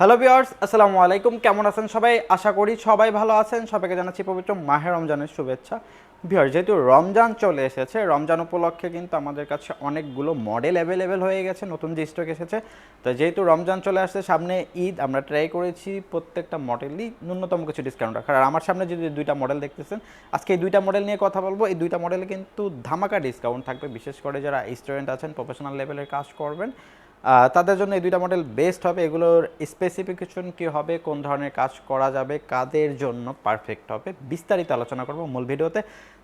Hello viewers, আসসালামু আলাইকুম। কেমন আছেন সবাই? আশা করি সবাই ভালো আছেন। সবাইকে জানাচ্ছি পবিত্র মাহে রমজানের শুভেচ্ছা। ভিউয়ার্স, যেহেতু রমজান চলে এসেছে, রমজান উপলক্ষে কিন্তু আমাদের কাছে অনেকগুলো মডেল অ্যাভেলেবেল হয়ে গেছে, নতুন যে স্টক এসেছে। তো যেহেতু রমজান চলে আসছে, সামনে ঈদ, আমরা ট্রাই করেছি প্রত্যেকটা মডেলই ন্যূনতম কিছু ডিসকাউন্ট রাখার। আর আমার সামনে যে দুইটা মডেল দেখতেছেন, আজকে এই দুইটা মডেল নিয়ে কথা বলবো। এই দুইটা মডেলে কিন্তু ধামাকা ডিসকাউন্ট থাকবে, বিশেষ করে যারা স্টুডেন্ট আছেন, প্রফেশনাল লেভেলের কাজ করবেন, তাদের জন্য এই দুইটা মডেল বেস্ট হবে। এগুলোর স্পেসিফিকেশন কী হবে, কোন ধরনের কাজ করা যাবে, কাদের জন্য পারফেক্ট হবে, বিস্তারিত আলোচনা করব মূল ভিডিওতে।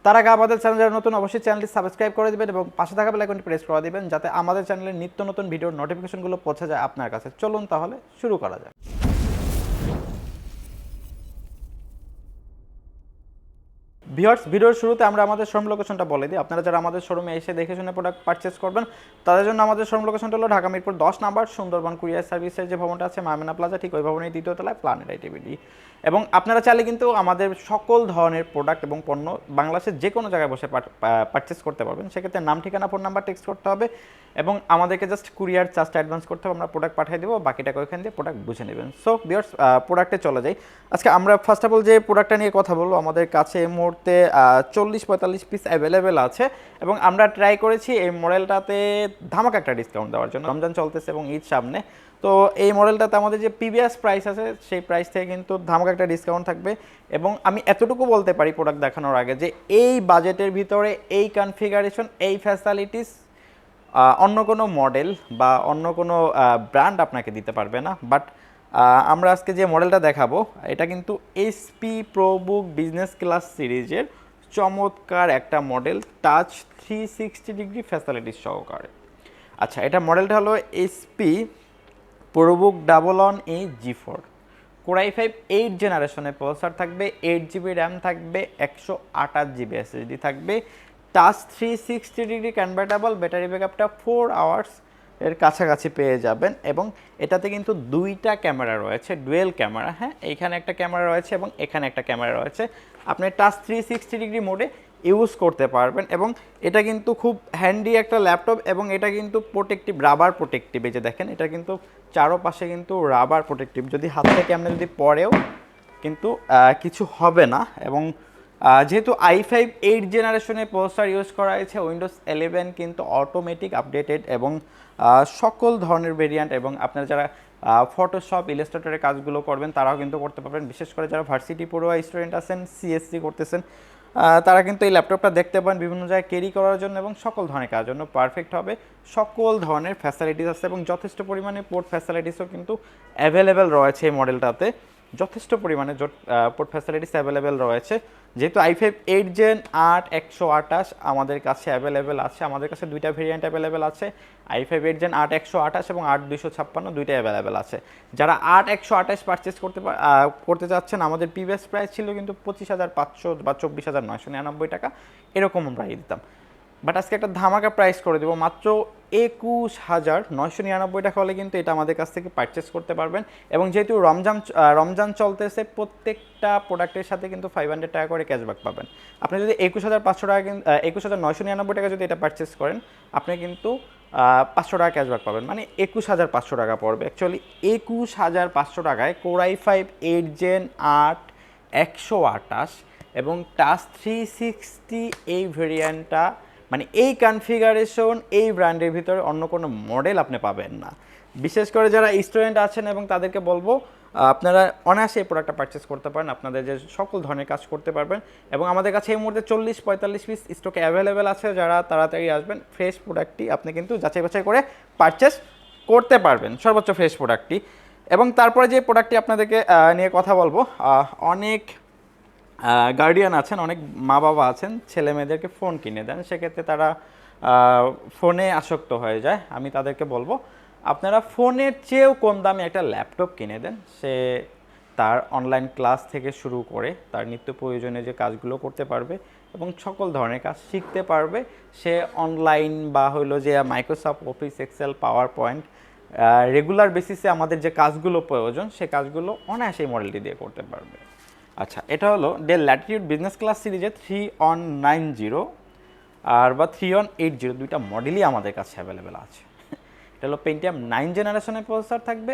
তার আগে আমাদের চ্যানেল যারা নতুন, অবশ্যই চ্যানেলটি সাবস্ক্রাইব করে দেবেন এবং পাশে থাকা বেল আইকনটি প্রেস করে দেবেন, যাতে আমাদের চ্যানেলের নিত্য নতুন ভিডিওর নোটিফিকেশনগুলো পৌঁছে যায় আপনার কাছে। চলুন তাহলে শুরু করা যাক। ভিউয়ার্স, ভিডিওর শুরুতে আমরা আমাদের শোরুম লোকেশনটা বলে দিই। আপনারা যারা আমাদের শোরুমে এসে দেখে শুনে প্রোডাক্ট পারচেস করবেন, তাদের জন্য আমাদের শোরুম লোকেশনটা হলো ঢাকা মিরপুর 10 নাম্বার সুন্দরবন কুরিয়ার সার্ভিসের যে ভবনটা আছে, মায়ামিনা প্লাজা, ঠিক ওই ভবনের দ্বিতীয় তলায়, প্ল্যানেট আইটিভিডি। এবং আপনারা চাইলে কিন্তু আমাদের সকল ধরনের প্রোডাক্ট এবং পণ্য বাংলাদেশের যে কোনো জায়গায় বসে পারচেস করতে পারবেন। সেক্ষেত্রে নাম, ঠিকানা, ফোন নাম্বার টেক্সট করতে হবে এবং আমাদেরকে জাস্ট কুরিয়ার চার্জটা অ্যাডভান্স করতে হবে। আমরা প্রোডাক্ট পাঠিয়ে দেবো, বাকি টাকা ওইখান দিয়ে প্রোডাক্ট বুঝে নেবেন। সো ভিউয়ার্স, প্রোডাক্টে চলে যাই। আজকে আমরা ফার্স্ট অফ অল যে প্রোডাক্টটা নিয়ে কথা বলবো, আমাদের কাছে এই মুহূর্তে 40-45 পিস অ্যাভেলেবেল আছে এবং আমরা ট্রাই করেছি এই মডেলটাতে ধামাকা একটা ডিসকাউন্ট দেওয়ার জন্য। রমজান চলতেছে এবং ঈদ সামনে, তো এই মডেলটাতে আমাদের যে প্রিভিয়াস প্রাইস আছে সেই প্রাইস থেকে কিন্তু ধামাকা একটা ডিসকাউন্ট থাকবে। এবং আমি এতটুকু বলতে পারি প্রোডাক্ট দেখানোর আগে, যে এই বাজেটের ভিতরে এই কনফিগারেশন, এই ফ্যাসিলিটিস অন্য কোনো মডেল বা অন্য কোনো ব্র্যান্ড আপনাকে দিতে পারবে না। বাট আমরা আজকে যে মডেলটা দেখাবো, এটা কিন্তু এসপি প্রোবুক বিজনেস ক্লাস সিরিজের চমৎকার একটা মডেল, টাচ 360 ডিগ্রি ফ্যাসিলিটিস সহকারে। আচ্ছা, এটা মডেলটা হলো SP ProBook DE-G4 core i5 8 জেনারেশনের প্রসেসর থাকবে, 8GB র্যাম থাকবে, 128GB SSD থাকবে, টাচ 360 ডিগ্রি কনভার্টেবল, ব্যাটারি ব্যাকআপটা 4 আওয়ার্স এর কাছাকাছি পেয়ে যাবেন। এবং এটাতে কিন্তু দুইটা ক্যামেরা রয়েছে, ডুয়েল ক্যামেরা। হ্যাঁ, এইখানে একটা ক্যামেরা রয়েছে এবং এখানে একটা ক্যামেরা রয়েছে। আপনি টাচ 360 ডিগ্রি মোডে ইউজ করতে পারবেন এবং এটা কিন্তু খুব হ্যান্ডি একটা ল্যাপটপ এবং এটা কিন্তু প্রোটেক্টিভ, রাবার প্রোটেক্টিভ। এই যে দেখেন, এটা কিন্তু চারোপাশে কিন্তু রাবার প্রোটেক্টিভ, যদি হাত থেকে আপনি যদি পড়েও কিন্তু কিছু হবে না। এবং যেহেতু i5 8 জেনারেশনের প্রসেসর ইউজ করা হয়েছে, উইন্ডোজ 11 কিন্তু অটোমেটিক আপডেটেড এবং সকল ধরনের ভেরিয়েন্ট, এবং আপনারা যারা ফটোশপ, ইলাস্ট্রেটরের কাজগুলো করবেন তারাও কিন্তু করতে পারবেন। বিশেষ করে যারা ভার্সিটি পড়ুয়া স্টুডেন্ট আছেন, সিএসসি করতেছেন, তারা কিন্তু এই ল্যাপটপটা দেখতে পান বিভিন্ন জায়গায় ক্যারি করার জন্য এবং সকল ধরনের কাজের জন্য পারফেক্ট হবে। সকল ধরনের ফ্যাসিলিটিস আছে এবং যথেষ্ট পরিমাণে পোর্ট ফ্যাসিলিটিসও কিন্তু অ্যাভেলেবেল রয়েছে এই মডেলটাতে। যথেষ্ট পরিমাণে পোর্ট ফ্যাসিলিটিস অ্যাভেলেবেল রয়েছে। যেহেতু i5 8 জেন 8 128 আমাদের কাছে অ্যাভেলেবেল আছে, আমাদের কাছে দুইটা ভেরিয়েন্ট অ্যাভেলেবেল আছে, i5 8 জেন 8 128 এবং 8 256, দুইটাই অ্যাভেলেবেল আছে। যারা 8 128 পারচেস করতে চাচ্ছেন, আমাদের প্রিভিয়াস প্রাইস ছিল কিন্তু 25,500 বা 24,999 টাকা, এরকম আমরা দিতাম। বাট আজকে একটা ধামাকা প্রাইস করে দেবো, মাত্র 21,999 টাকা হলে কিন্তু এটা আমাদের কাছ থেকে পারচেস করতে পারবেন। এবং যেহেতু রমজান চলতেছে, প্রত্যেকটা প্রোডাক্টের সাথে কিন্তু 500 টাকা করে ক্যাশব্যাক পাবেন। আপনি যদি 21,500 টাকা, 21,999 টাকা যদি এটা পারচেস করেন, আপনি কিন্তু 500 টাকা ক্যাশব্যাক পাবেন, মানে 21,500 টাকা পড়বে। অ্যাকচুয়ালি 21,500 টাকায় কোর i5 8 জেন 8 128 এবং টাচ 360 এই ভেরিয়েন্টটা, মানে এই কনফিগারেশন, এই ব্র্যান্ডের ভিতরে অন্য কোনো মডেল আপনি পাবেন না। বিশেষ করে যারা স্টুডেন্ট আছেন এবং তাদেরকে বলবো, আপনারা অনায়াসে এই প্রোডাক্টটা পারচেস করতে পারেন, আপনাদের যে সকল ধরনের কাজ করতে পারবেন। এবং আমাদের কাছে এই মুহূর্তে 40-45 পিস স্টকে অ্যাভেলেবেল আছে, যারা তাড়াতাড়ি আসবেন ফ্রেশ প্রোডাক্টটি আপনি কিন্তু যাচাই বাছাই করে পারচেস করতে পারবেন, সর্বোচ্চ ফ্রেশ প্রোডাক্টটি। এবং তারপরে যে প্রোডাক্টটি আপনাদেরকে নিয়ে কথা বলবো, অনেক গার্ডিয়ান আছেন, অনেক মা বাবা আছেন, ছেলে মেয়েদেরকে ফোন কিনে দেন, সেক্ষেত্রে তারা ফোনে আসক্ত হয়ে যায়। আমি তাদেরকে বলবো, আপনারা ফোনের চেয়েও কম দামে একটা ল্যাপটপ কিনে দেন। সে তার অনলাইন ক্লাস থেকে শুরু করে তার নিত্য প্রয়োজনীয় যে কাজগুলো করতে পারবে এবং সকল ধরনের কাজ শিখতে পারবে। সে অনলাইন বা হলো যে Microsoft office, excel, power point regular বেসিসে আমাদের যে কাজগুলো প্রয়োজন, সে কাজগুলো অনায়াসে এই মডেলটি দিয়ে করতে পারবে। আচ্ছা, এটা হলো ডেল ল্যাটিটিউড বিজনেস ক্লাস সিরিজের 3-on-90 আর বা 3-on-80, দুইটা মডেলই আমাদের কাছে অ্যাভেলেবেল আছে। এটা হলো পেন্টিয়াম 9 জেনারেশনের প্রসেসর থাকবে,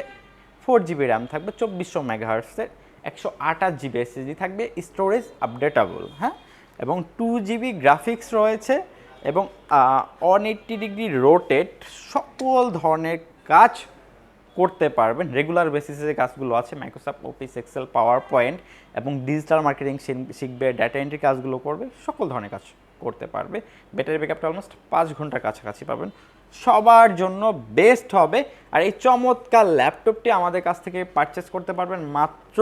4 GB র্যাম থাকবে, 2400 মেগাহার্টসের, 128 GB SSD থাকবে, স্টোরেজ আপডেটেবল, হ্যাঁ, এবং 2 GB গ্রাফিক্স রয়েছে, এবং 180 ডিগ্রি রোটেট সকল ধরনের কাজ করতে পারবেন। রেগুলার বেসিসে যে কাজগুলো আছে, Microsoft office, excel, power point, এবং ডিজিটাল মার্কেটিং শিখবে, ডাটা এন্ট্রি কাজগুলো করবে, সকল ধরনের কাজ করতে পারবে। ব্যাটারি ব্যাকআপটা অলমোস্ট 5 ঘন্টার কাছাকাছি পাবেন। সবার জন্য বেস্ট হবে। আর এই চমৎকার ল্যাপটপটি আমাদের কাছ থেকে পারচেস করতে পারবেন মাত্র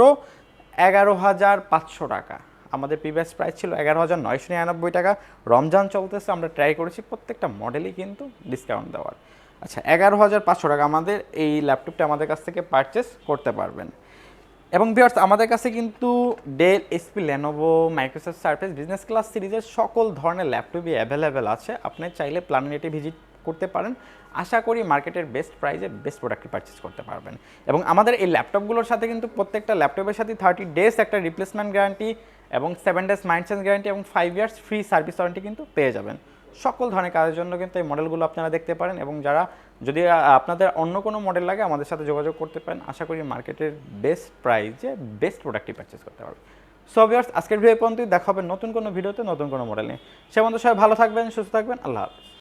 11,500 টাকা। আমাদের প্রিভিয়াস প্রাইস ছিল 11,999 টাকা। রমজান চলতেছে, আমরা ট্রাই করেছি প্রত্যেকটা মডেলই কিন্তু ডিসকাউন্ট দেওয়ার। আচ্ছা, 11,500 টাকা আমাদের এই ল্যাপটপটা আমাদের কাছ থেকে পারচেস করতে পারবেন। এবং ভিউয়ার্স, আমাদের কাছে কিন্তু Dell, HP, Lenovo, Microsoft Surface business class সিরিজের সকল ধরনের ল্যাপটপই অ্যাভেলেবেল আছে। আপনি চাইলে প্ল্যানেটে ভিজিট করতে পারেন। আশা করি মার্কেটের বেস্ট প্রাইসে বেস্ট প্রোডাক্টটি পারচেস করতে পারবেন। এবং আমাদের এই ল্যাপটপগুলোর সাথে কিন্তু প্রত্যেকটা ল্যাপটপের সাথে 30 ডেজ একটা রিপ্লেসমেন্ট গ্যারান্টি, এবং 7 ডেজ মাইন্টেন্স গ্যারান্টি, এবং 5 ইয়ার্স ফ্রি সার্ভিস ওয়ারেন্টি কিন্তু পেয়ে যাবেন। সকল ধরনের কাজের জন্য কিন্তু এই মডেলগুলো আপনারা দেখতে পারেন, এবং যারা যদি আপনাদের অন্য কোনো মডেল লাগে আমাদের সাথে যোগাযোগ করতে পারেন। আশা করি মার্কেটের বেস্ট প্রাইসে বেস্ট প্রোডাক্টটি পারচেস করতে পারবেন। সো ভিউয়ার্স, আজকের ভিডিও পর্যন্তই। দেখা হবে নতুন কোনো ভিডিওতে নতুন কোনো মডেল নিয়ে। সে পর্যন্ত সবাই ভালো থাকবেন, সুস্থ থাকবেন। আল্লাহ হাফেজ।